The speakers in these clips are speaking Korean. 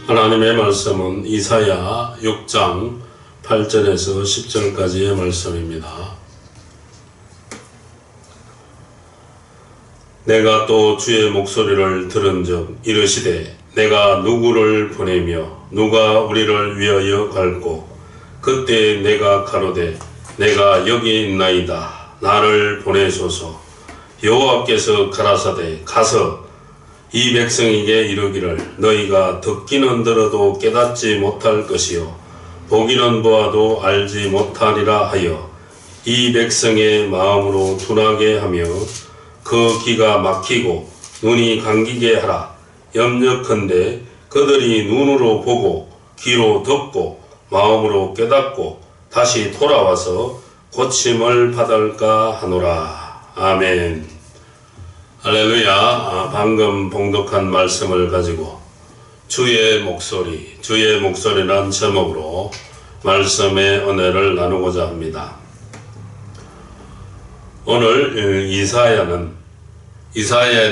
하나님의 말씀은 이사야 6장 8절에서 10절까지의 말씀입니다. 내가 또 주의 목소리를 들은즉 이르시되 내가 누구를 보내며 누가 우리를 위하여 갈고 그때 내가 가로되 내가 여기 있나이다 나를 보내소서. 여호와께서 가라사대 가서 이 백성에게 이르기를 너희가 듣기는 들어도 깨닫지 못할 것이요 보기는 보아도 알지 못하리라 하여 이 백성의 마음으로 둔하게 하며 그 귀가 막히고 눈이 감기게 하라. 염려컨대 그들이 눈으로 보고 귀로 듣고 마음으로 깨닫고 다시 돌아와서 고침을 받을까 하노라. 아멘. 할렐루야. 방금 봉독한 말씀을 가지고 주의 목소리란 제목으로 말씀의 은혜를 나누고자 합니다. 오늘 이사야에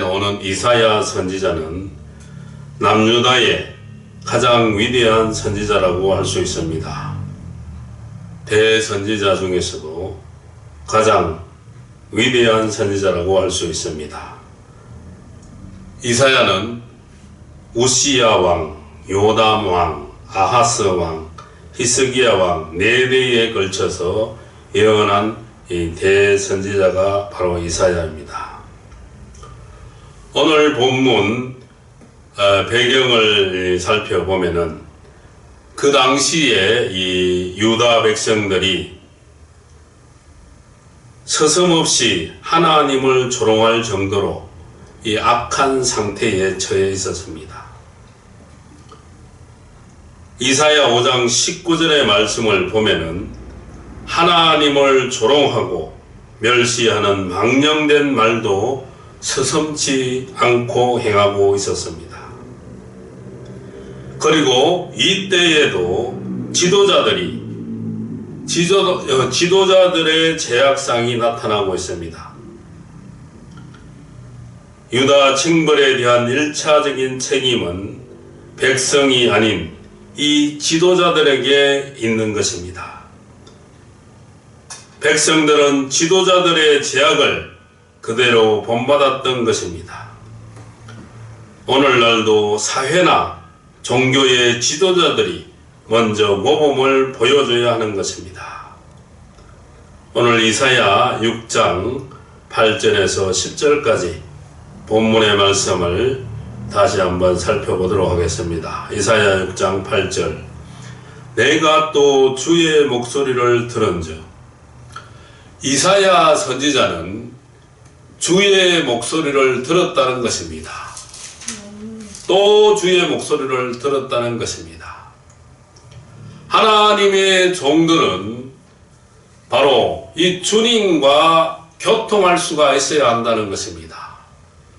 나오는 이사야 선지자는 남유다의 가장 위대한 선지자라고 할 수 있습니다. 대선지자 중에서도 가장 위대한 선지자라고 할 수 있습니다. 이사야는 우시야 왕, 요담 왕, 아하스 왕, 히스기야 왕 4대에 걸쳐서 예언한 이 대선지자가 바로 이사야입니다. 오늘 본문 배경을 살펴보면은 그 당시에 이 유다 백성들이 서슴없이 하나님을 조롱할 정도로 이 악한 상태에 처해 있었습니다. 이사야 5장 19절의 말씀을 보면은 하나님을 조롱하고 멸시하는 망령된 말도 서슴지 않고 행하고 있었습니다. 그리고 이때에도 지도자들의 제약상이 나타나고 있습니다. 유다 징벌에 대한 1차적인 책임은 백성이 아닌 이 지도자들에게 있는 것입니다. 백성들은 지도자들의 제약을 그대로 본받았던 것입니다. 오늘날도 사회나 종교의 지도자들이 먼저 모범을 보여줘야 하는 것입니다. 오늘 이사야 6장 8절에서 10절까지 본문의 말씀을 다시 한번 살펴보도록 하겠습니다. 이사야 6장 8절 내가 또 주의 목소리를 들은즉 이사야 선지자는 주의 목소리를 들었다는 것입니다. 또 주의 목소리를 들었다는 것입니다. 하나님의 종들은 바로 이 주님과 교통할 수가 있어야 한다는 것입니다.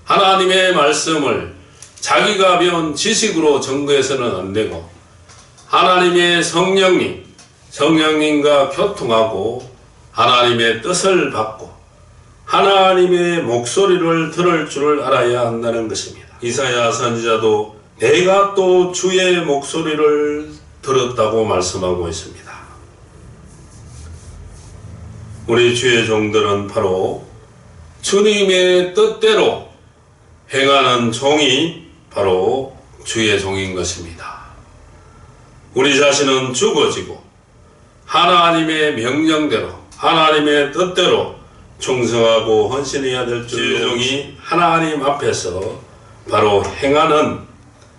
하나님의 말씀을 자기가 배운 지식으로 전거해서는 안 되고 하나님의 성령님과 교통하고 하나님의 뜻을 받고 하나님의 목소리를 들을 줄 알아야 한다는 것입니다. 이사야 선지자도 내가 또 주의 목소리를 들었다고 말씀하고 있습니다. 우리 주의 종들은 바로 주님의 뜻대로 행하는 종이 바로 주의 종인 것입니다. 우리 자신은 죽어지고 하나님의 명령대로 하나님의 뜻대로 충성하고 헌신해야 될 주의 종이 하나님 앞에서 바로 행하는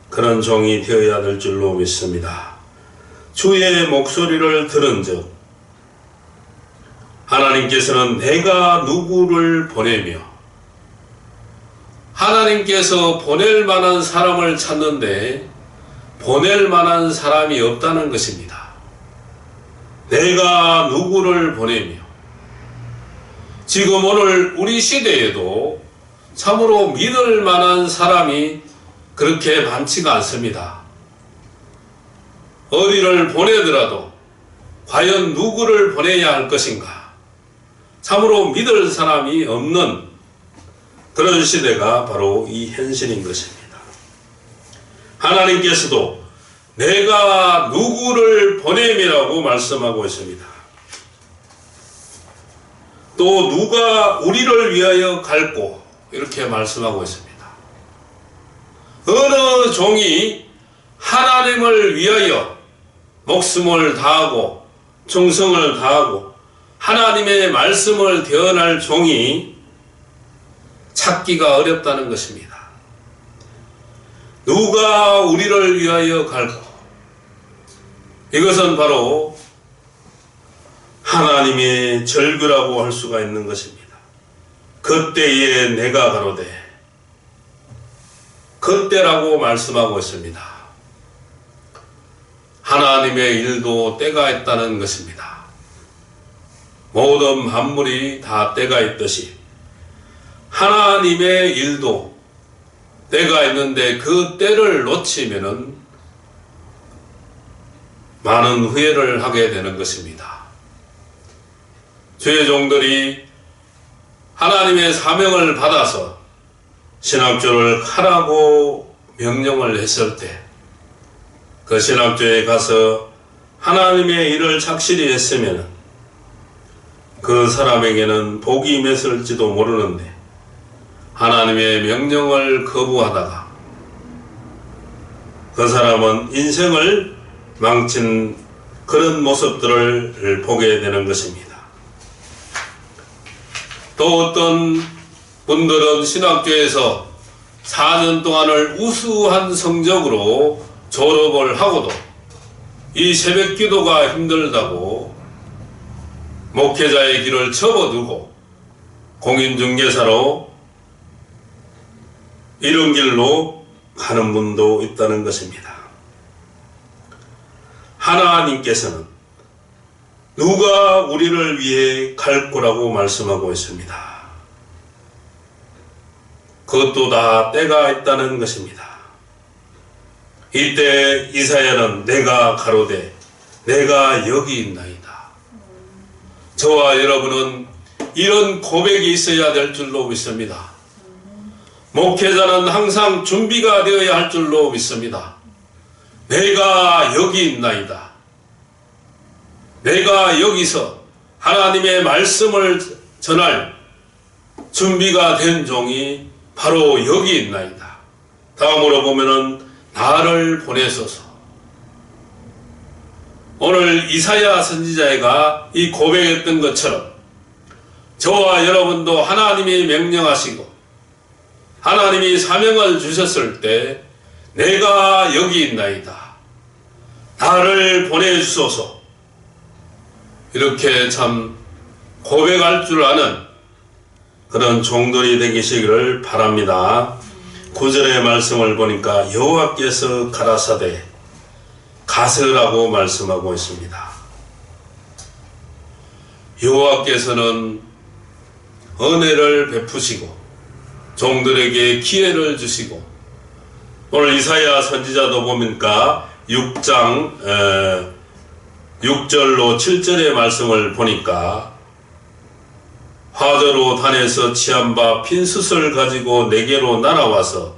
그런 종이 되어야 될 줄로 믿습니다. 주의 목소리를 들은즉 하나님께서는 내가 누구를 보내며 하나님께서 보낼 만한 사람을 찾는데 보낼 만한 사람이 없다는 것입니다. 내가 누구를 보내며 지금 오늘 우리 시대에도 참으로 믿을 만한 사람이 그렇게 많지가 않습니다. 어디를 보내더라도 과연 누구를 보내야 할 것인가? 참으로 믿을 사람이 없는 그런 시대가 바로 이 현실인 것입니다. 하나님께서도 내가 누구를 보냄이라고 말씀하고 있습니다. 또 누가 우리를 위하여 갈고 이렇게 말씀하고 있습니다. 어느 종이 하나님을 위하여 목숨을 다하고 충성을 다하고 하나님의 말씀을 대언할 종이 찾기가 어렵다는 것입니다. 누가 우리를 위하여 갈고, 이것은 바로 하나님의 절규라고 할 수가 있는 것입니다. 그때에 내가 가로되, 그때라고 말씀하고 있습니다. 하나님의 일도 때가 있다는 것입니다. 모든 만물이 다 때가 있듯이 하나님의 일도 때가 있는데 그 때를 놓치면은 많은 후회를 하게 되는 것입니다. 주의 종들이 하나님의 사명을 받아서 신학교를 하라고 명령을 했을 때 그 신학교에 가서 하나님의 일을 착실히 했으면 그 사람에게는 복이 임했을지도 모르는데 하나님의 명령을 거부하다가 그 사람은 인생을 망친 그런 모습들을 보게 되는 것입니다. 또 어떤 분들은 신학교에서 4년 동안을 우수한 성적으로 졸업을 하고도 이 새벽 기도가 힘들다고 목회자의 길을 접어두고 공인중개사로 이런 길로 가는 분도 있다는 것입니다. 하나님께서는 누가 우리를 위해 갈 거라고 말씀하고 있습니다. 그것도 다 때가 있다는 것입니다. 이때 이사야는 내가 가로되 내가 여기 있나이다. 저와 여러분은 이런 고백이 있어야 될 줄로 믿습니다. 목회자는 항상 준비가 되어야 할 줄로 믿습니다. 내가 여기 있나이다. 내가 여기서 하나님의 말씀을 전할 준비가 된 종이 바로 여기 있나이다. 다음으로 보면은 나를 보내소서. 오늘 이사야 선지자가 이 고백했던 것처럼 저와 여러분도 하나님이 명령하시고 하나님이 사명을 주셨을 때 내가 여기 있나이다. 나를 보내주소서. 이렇게 참 고백할 줄 아는 그런 종들이 되시기를 바랍니다. 9절의 말씀을 보니까 여호와께서 가라사대 가서라고 말씀하고 있습니다. 여호와께서는 은혜를 베푸시고 종들에게 기회를 주시고 오늘 이사야 선지자도 보니까 6장 6절로 7절의 말씀을 보니까 화저로 단에서 취한 바 핀 숯을 가지고 내게로 날아와서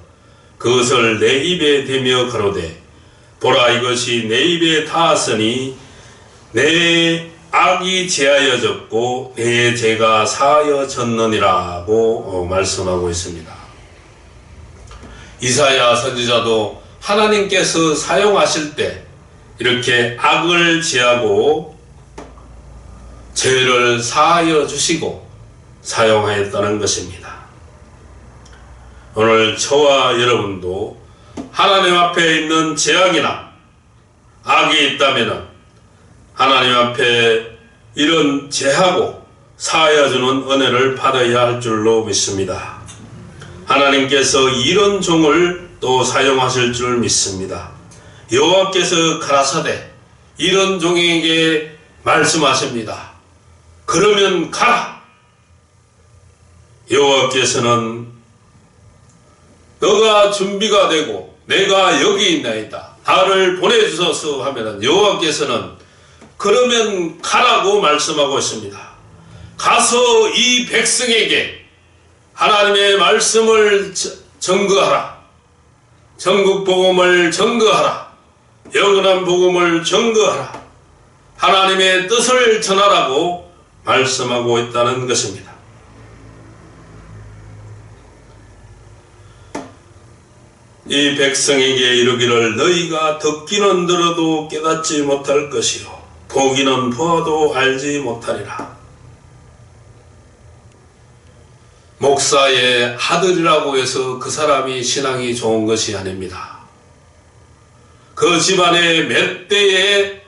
그것을 내 입에 대며 가로되 보라 이것이 내 입에 닿았으니 내 악이 제하여졌고 내 죄가 사하여졌느니라고 말씀하고 있습니다. 이사야 선지자도 하나님께서 사용하실 때 이렇게 악을 제하고 죄를 사하여 주시고 사용하였다는 것입니다. 오늘 저와 여러분도 하나님 앞에 있는 죄악이나 악이 있다면 하나님 앞에 이런 죄하고 사하여주는 은혜를 받아야 할 줄로 믿습니다. 하나님께서 이런 종을 또 사용하실 줄 믿습니다. 여호와께서 가라사대 이런 종에게 말씀하십니다. 그러면 가라. 여호와께서는 너가 준비가 되고 내가 여기 있나이다. 나를 보내주소서 하면 여호와께서는 그러면 가라고 말씀하고 있습니다. 가서 이 백성에게 하나님의 말씀을 전거하라. 전국 복음을 전거하라. 영원한 복음을 증거하라. 하나님의 뜻을 전하라고 말씀하고 있다는 것입니다. 이 백성에게 이르기를 너희가 듣기는 들어도 깨닫지 못할 것이요 보기는 보아도 알지 못하리라. 목사의 아들이라고 해서 그 사람이 신앙이 좋은 것이 아닙니다. 그 집안의 몇 대의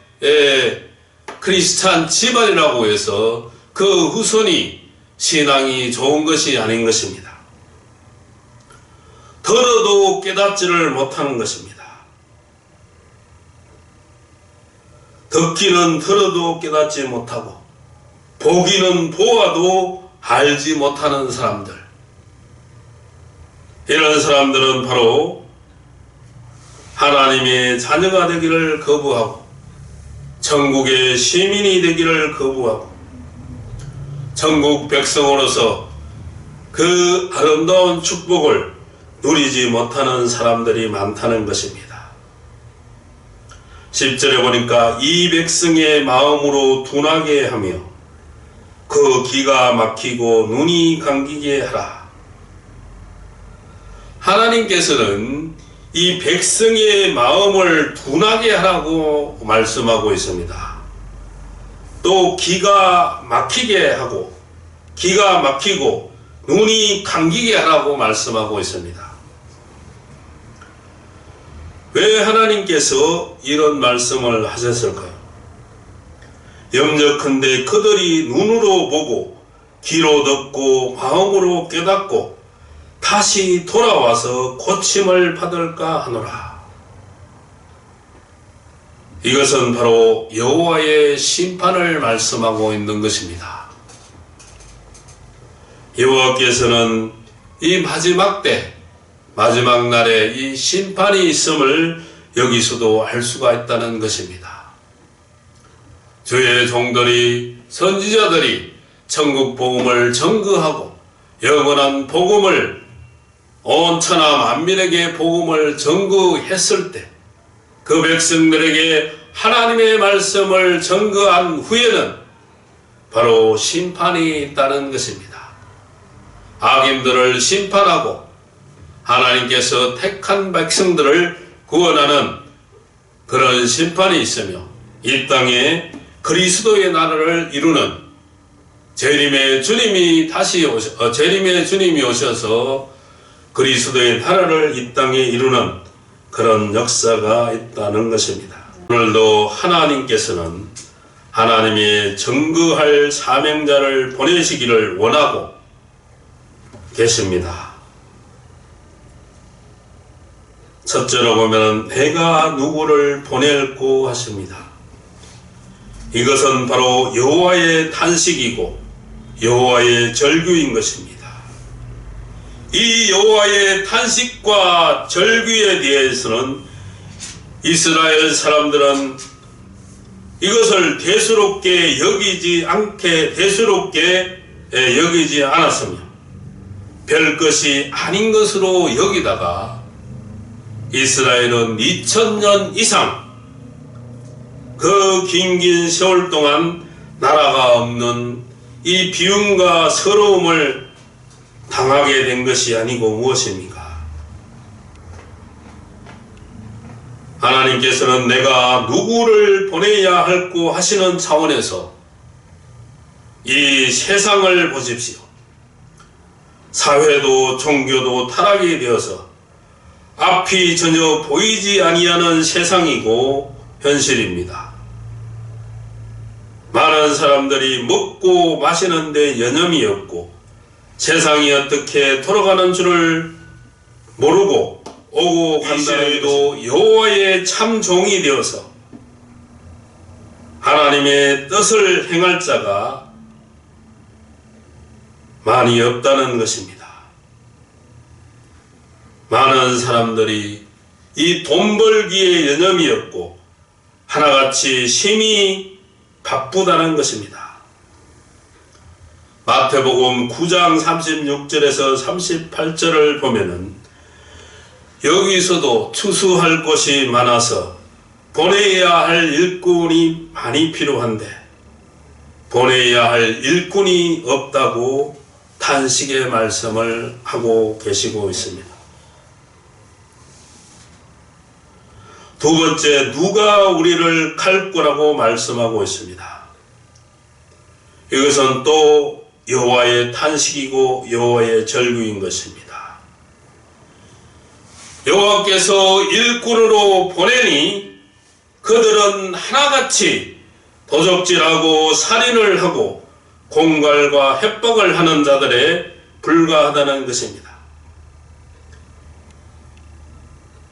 크리스찬 집안이라고 해서 그 후손이 신앙이 좋은 것이 아닌 것입니다. 들어도 깨닫지를 못하는 것입니다. 듣기는 들어도 깨닫지 못하고 보기는 보아도 알지 못하는 사람들, 이런 사람들은 바로 하나님의 자녀가 되기를 거부하고 천국의 시민이 되기를 거부하고 천국 백성으로서 그 아름다운 축복을 누리지 못하는 사람들이 많다는 것입니다. 10절에 보니까 이 백성의 마음으로 둔하게 하며 그 귀가 막히고 눈이 감기게 하라. 하나님께서는 이 백성의 마음을 둔하게 하라고 말씀하고 있습니다. 또 귀가 막히게 하고 귀가 막히고 눈이 감기게 하라고 말씀하고 있습니다. 왜 하나님께서 이런 말씀을 하셨을까요? 염려컨대 그들이 눈으로 보고 귀로 듣고 마음으로 깨닫고 다시 돌아와서 고침을 받을까 하노라. 이것은 바로 여호와의 심판을 말씀하고 있는 것입니다. 여호와께서는 이 마지막 때, 마지막 날에 이 심판이 있음을 여기서도 알 수가 있다는 것입니다. 주의 종들이, 선지자들이 천국 복음을 전거하고 영원한 복음을 온 천하 만민에게 복음을 전거했을 때 그 백성들에게 하나님의 말씀을 전거한 후에는 바로 심판이 있다는 것입니다. 악인들을 심판하고 하나님께서 택한 백성들을 구원하는 그런 심판이 있으며 이 땅에 그리스도의 나라를 이루는 재림의 주님이 재림의 주님이 오셔서 그리스도의 나라를 이 땅에 이루는 그런 역사가 있다는 것입니다. 오늘도 하나님께서는 하나님의 증거할 사명자를 보내시기를 원하고 계십니다. 첫째로 보면 내가 누구를 보낼고 하십니다. 이것은 바로 여호와의 탄식이고 여호와의 절규인 것입니다. 이 여호와의 탄식과 절규에 대해서는 이스라엘 사람들은 이것을 대수롭게 여기지 않았으며 별 것이 아닌 것으로 여기다가 이스라엘은 2000년 이상 그 긴 세월 동안 나라가 없는 이 비움과 서러움을 당하게 된 것이 아니고 무엇입니까? 하나님께서는 내가 누구를 보내야 할고 하시는 차원에서 이 세상을 보십시오. 사회도 종교도 타락이 되어서 앞이 전혀 보이지 아니하는 세상이고 현실입니다. 많은 사람들이 먹고 마시는데 여념이 없고 세상이 어떻게 돌아가는 줄을 모르고 오고 간다해도 여호와의 참 종이 되어서 하나님의 뜻을 행할 자가 많이 없다는 것입니다. 많은 사람들이 이 돈 벌기에 여념이 없고 하나같이 심히 바쁘다는 것입니다. 마태복음 9장 36절에서 38절을 보면은 여기서도 추수할 곳이 많아서 보내야 할 일꾼이 많이 필요한데 보내야 할 일꾼이 없다고 탄식의 말씀을 하고 계시고 있습니다. 두 번째, 누가 우리를 갈 거라고 말씀하고 있습니다. 이것은 또 여호와의 탄식이고 여호와의 절규인 것입니다. 여호와께서 일꾼으로 보내니 그들은 하나같이 도적질하고 살인을 하고 공갈과 협박을 하는 자들에 불과하다는 것입니다.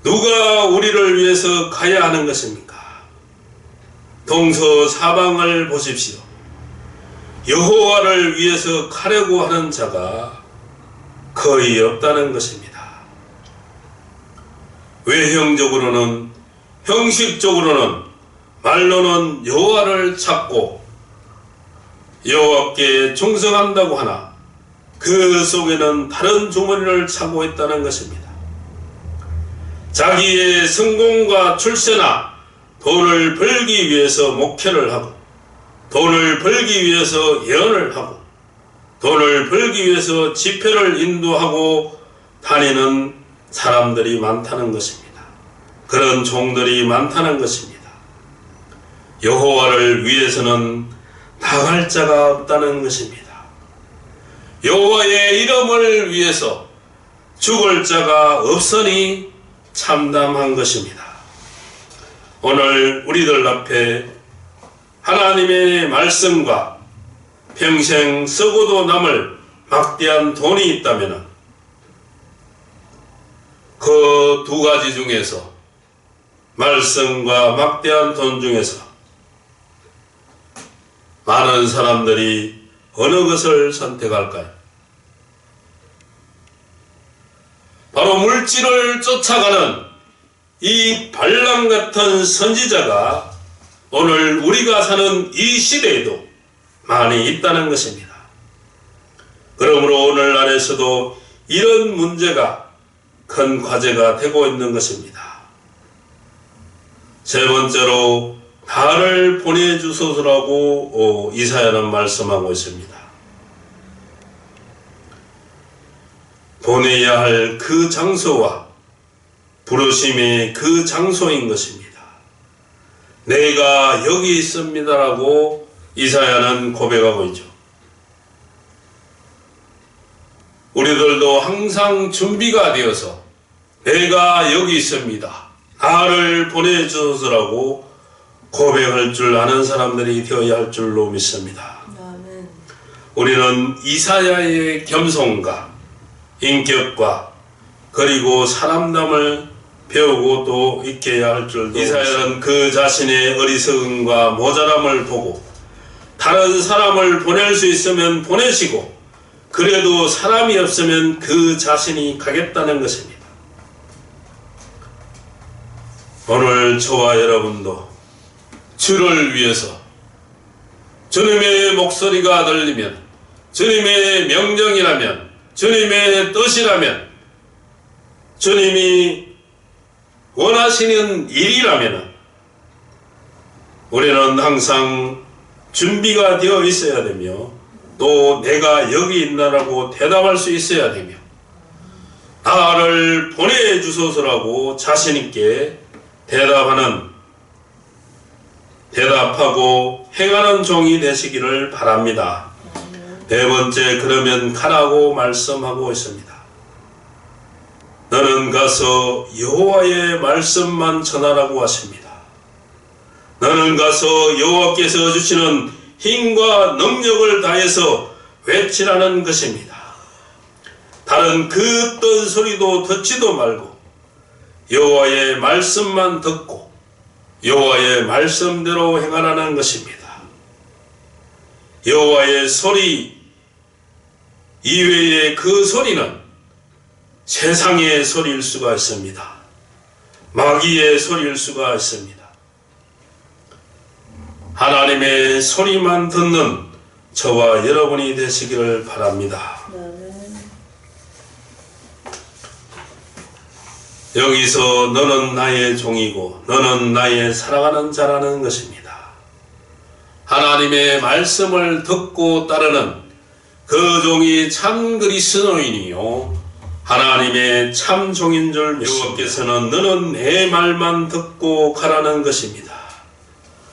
누가 우리를 위해서 가야 하는 것입니까? 동서사방을 보십시오. 여호와를 위해서 가려고 하는 자가 거의 없다는 것입니다. 외형적으로는, 형식적으로는, 말로는 여호와를 찾고 여호와께 충성한다고 하나 그 속에는 다른 주머니를 차고 있다는 것입니다. 자기의 성공과 출세나 돈을 벌기 위해서 목회를 하고 돈을 벌기 위해서 예언을 하고 돈을 벌기 위해서 집회를 인도하고 다니는 사람들이 많다는 것입니다. 그런 종들이 많다는 것입니다. 여호와를 위해서는 나갈 자가 없다는 것입니다. 여호와의 이름을 위해서 죽을 자가 없으니 참담한 것입니다. 오늘 우리들 앞에 하나님의 말씀과 평생 쓰고도 남을 막대한 돈이 있다면 그 두 가지 중에서 말씀과 막대한 돈 중에서 많은 사람들이 어느 것을 선택할까요? 바로 물질을 쫓아가는 이 발람 같은 선지자가 오늘 우리가 사는 이 시대에도 많이 있다는 것입니다. 그러므로 오늘날에서도 이런 문제가 큰 과제가 되고 있는 것입니다. 세 번째로 나를 보내주소서라고 이사야는 말씀하고 있습니다. 보내야 할 그 장소와 부르심의 그 장소인 것입니다. 내가 여기 있습니다라고 이사야는 고백하고 있죠. 우리들도 항상 준비가 되어서 내가 여기 있습니다. 나를 보내주소서라고 고백할 줄 아는 사람들이 되어야 할 줄로 믿습니다. 아멘. 우리는 이사야의 겸손과 인격과 그리고 사람됨을 배우고 또 익혀야 할 줄도 이사야는 그 자신의 어리석음과 모자람을 보고 다른 사람을 보낼 수 있으면 보내시고 그래도 사람이 없으면 그 자신이 가겠다는 것입니다. 오늘 저와 여러분도 주를 위해서 주님의 목소리가 들리면 주님의 명령이라면 주님의 뜻이라면 주님이 원하시는 일이라면 우리는 항상 준비가 되어 있어야 되며 또 내가 여기 있나라고 대답할 수 있어야 되며 나를 보내주소서라고 자신있게 대답하고 행하는 종이 되시기를 바랍니다. 네 번째, 그러면 가라고 말씀하고 있습니다. 너는 가서 여호와의 말씀만 전하라고 하십니다. 너는 가서 여호와께서 주시는 힘과 능력을 다해서 외치라는 것입니다. 다른 그 어떤 소리도 듣지도 말고 여호와의 말씀만 듣고 여호와의 말씀대로 행하라는 것입니다. 여호와의 소리 이외의 그 소리는 세상의 소리일 수가 있습니다. 마귀의 소리일 수가 있습니다. 하나님의 소리만 듣는 저와 여러분이 되시기를 바랍니다. 여기서 너는 나의 종이고 너는 나의 사랑하는 자라는 것입니다. 하나님의 말씀을 듣고 따르는 그 종이 참 그리스도인이요 하나님의 참 종인 줄 여호와께서는 너는 내 말만 듣고 가라는 것입니다.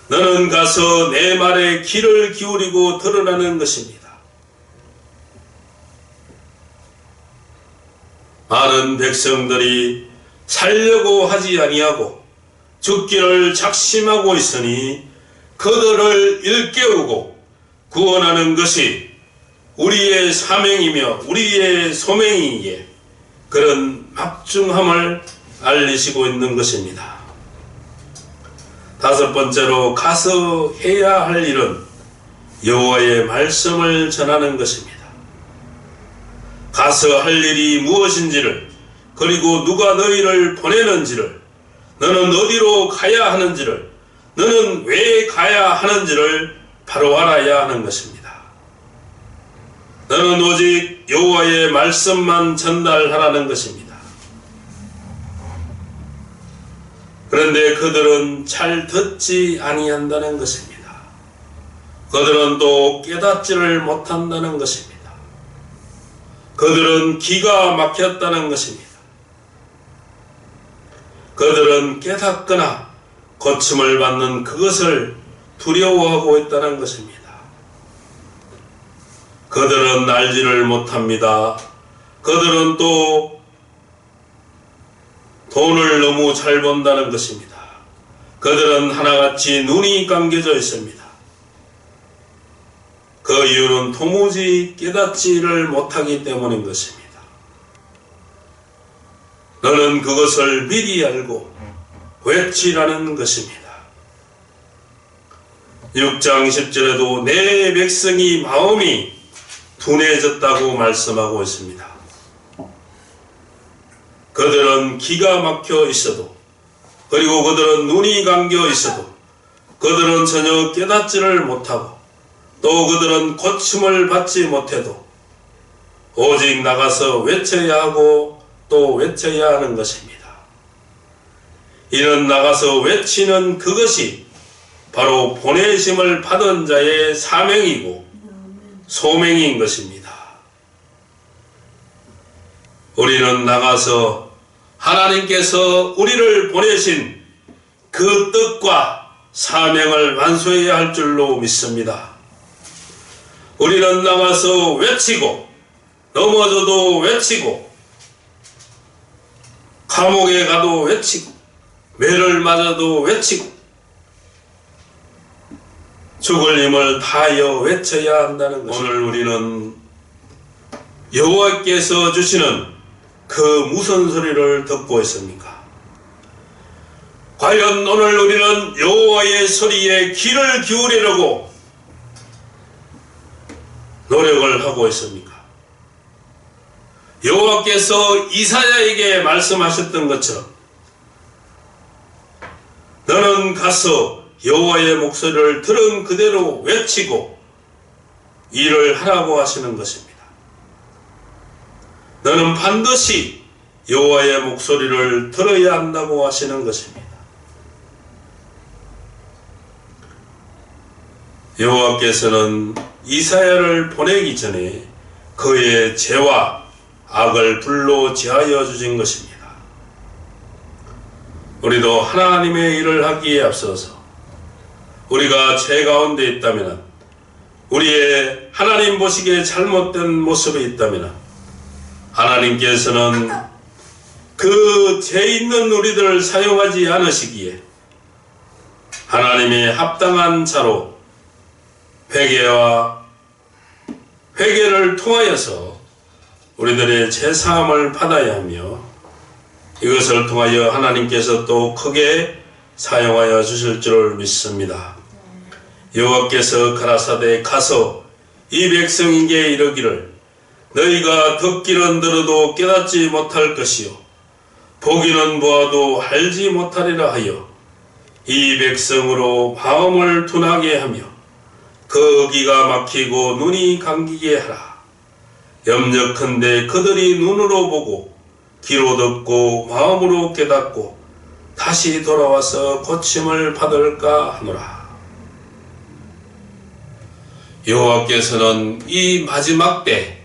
너는 가서 내 말에 귀를 기울이고 들으라는 것입니다. 많은 백성들이 살려고 하지 아니하고 죽기를 작심하고 있으니 그들을 일깨우고 구원하는 것이 우리의 사명이며 우리의 소명이기에 그런 막중함을 알리시고 있는 것입니다. 다섯 번째로 가서 해야 할 일은 여호와의 말씀을 전하는 것입니다. 가서 할 일이 무엇인지를 그리고 누가 너희를 보내는지를 너는 어디로 가야 하는지를 너는 왜 가야 하는지를 바로 알아야 하는 것입니다. 너는 오직 여호와의 말씀만 전달하라는 것입니다. 그런데 그들은 잘 듣지 아니한다는 것입니다. 그들은 또 깨닫지를 못한다는 것입니다. 그들은 기가 막혔다는 것입니다. 그들은 깨닫거나 고침을 받는 그것을 두려워하고 있다는 것입니다. 그들은 알지를 못합니다. 그들은 또 돈을 너무 잘 번다는 것입니다. 그들은 하나같이 눈이 감겨져 있습니다. 그 이유는 도무지 깨닫지를 못하기 때문인 것입니다. 너는 그것을 미리 알고 외치라는 것입니다. 6장 10절에도 내 백성이 마음이 둔해졌다고 말씀하고 있습니다. 그들은 기가 막혀 있어도 그리고 그들은 눈이 감겨 있어도 그들은 전혀 깨닫지를 못하고 또 그들은 고침을 받지 못해도 오직 나가서 외쳐야 하고 또 외쳐야 하는 것입니다. 이는 나가서 외치는 그것이 바로 보내심을 받은 자의 사명이고 소명인 것입니다. 우리는 나가서 하나님께서 우리를 보내신 그 뜻과 사명을 완수해야 할 줄로 믿습니다. 우리는 나가서 외치고 넘어져도 외치고 감옥에 가도 외치고 매를 맞아도 외치고 죽을 힘을 다하여 외쳐야 한다는 것입니다. 오늘 우리는 여호와께서 주시는 그 무슨 소리를 듣고 있습니까? 과연 오늘 우리는 여호와의 소리에 귀를 기울이려고 노력을 하고 있습니까? 여호와께서 이사야에게 말씀하셨던 것처럼 너는 가서 여호와의 목소리를 들은 그대로 외치고 일을 하라고 하시는 것입니다. 너는 반드시 여호와의 목소리를 들어야 한다고 하시는 것입니다. 여호와께서는 이사야를 보내기 전에 그의 죄와 악을 불로 제하여 주신 것입니다. 우리도 하나님의 일을 하기에 앞서서 우리가 죄 가운데 있다면 우리의 하나님 보시기에 잘못된 모습이 있다면 하나님께서는 그 죄 있는 우리들을 사용하지 않으시기에 하나님의 합당한 자로 회개를 통하여서 우리들의 죄사함을 받아야 하며 이것을 통하여 하나님께서 또 크게 사용하여 주실 줄 믿습니다. 여호와께서 가라사대 가서 이 백성에게 이르기를 너희가 듣기는 들어도 깨닫지 못할 것이요 보기는 보아도 알지 못하리라 하여 이 백성으로 마음을 둔하게 하며 그 귀가 막히고 눈이 감기게 하라. 염려컨대 그들이 눈으로 보고 귀로 듣고 마음으로 깨닫고 다시 돌아와서 고침을 받을까 하노라. 여호와께서는 이 마지막 때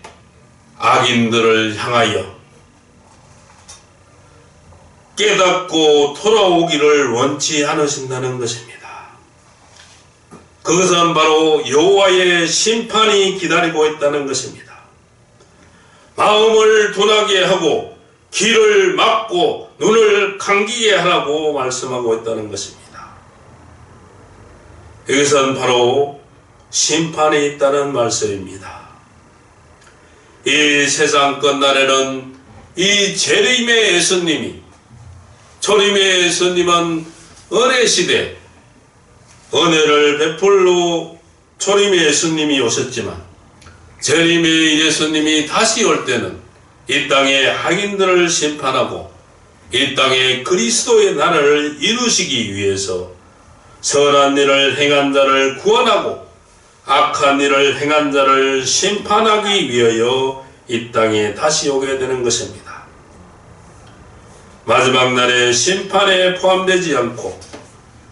악인들을 향하여 깨닫고 돌아오기를 원치 않으신다는 것입니다. 그것은 바로 여호와의 심판이 기다리고 있다는 것입니다. 마음을 둔하게 하고 귀를 막고 눈을 감기게 하라고 말씀하고 있다는 것입니다. 이것은 바로 심판이 있다는 말씀입니다. 이 세상 끝날에는 이 재림의 예수님이, 초림의 예수님은 은혜시대 은혜를 베풀러 초림의 예수님이 오셨지만 재림의 예수님이 다시 올 때는 이 땅의 악인들을 심판하고 이 땅에 그리스도의 나라를 이루시기 위해서 선한 일을 행한 자를 구원하고 악한 일을 행한 자를 심판하기 위하여 이 땅에 다시 오게 되는 것입니다. 마지막 날의 심판에 포함되지 않고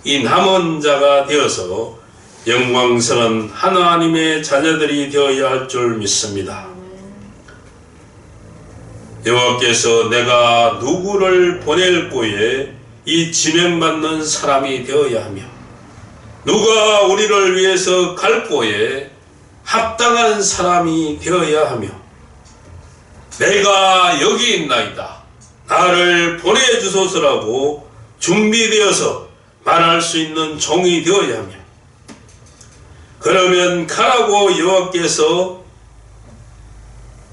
이 남은 자가 되어서 영광스러운 하나님의 자녀들이 되어야 할 줄 믿습니다. 여호와께서 내가 누구를 보낼 고에 이 지명받는 사람이 되어야 하며 누가 우리를 위해서 갈 고에 합당한 사람이 되어야 하며 내가 여기 있나이다 나를 보내주소서라고 준비되어서 말할 수 있는 종이 되어야 하며 그러면 가라고 여호와께서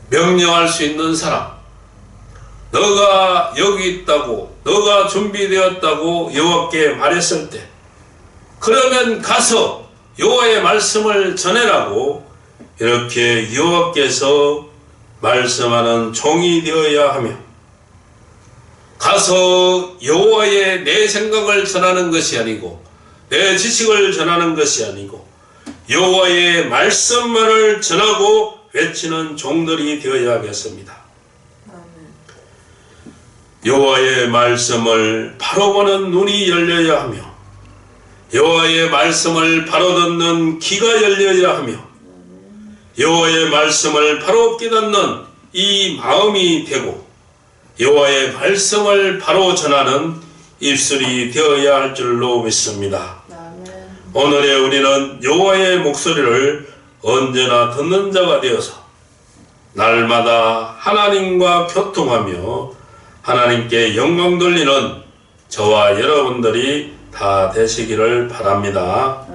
명령할 수 있는 사람, 너가 여기 있다고 너가 준비되었다고 여호와께 말했을 때 그러면 가서 여호와의 말씀을 전해라고 이렇게 여호와께서 말씀하는 종이 되어야 하며 가서 여호와의 내 생각을 전하는 것이 아니고 내 지식을 전하는 것이 아니고 여호와의 말씀만을 전하고 외치는 종들이 되어야 하겠습니다. 여호와의 말씀을 바로 보는 눈이 열려야 하며 여호와의 말씀을 바로 듣는 귀가 열려야 하며 여호와의 말씀을 바로 깨닫는 이 마음이 되고 여호와의 말씀을 바로 전하는 입술이 되어야 할 줄로 믿습니다. 오늘의 우리는 여호와의 목소리를 언제나 듣는 자가 되어서 날마다 하나님과 교통하며 하나님께 영광 돌리는 저와 여러분들이 다 되시기를 바랍니다.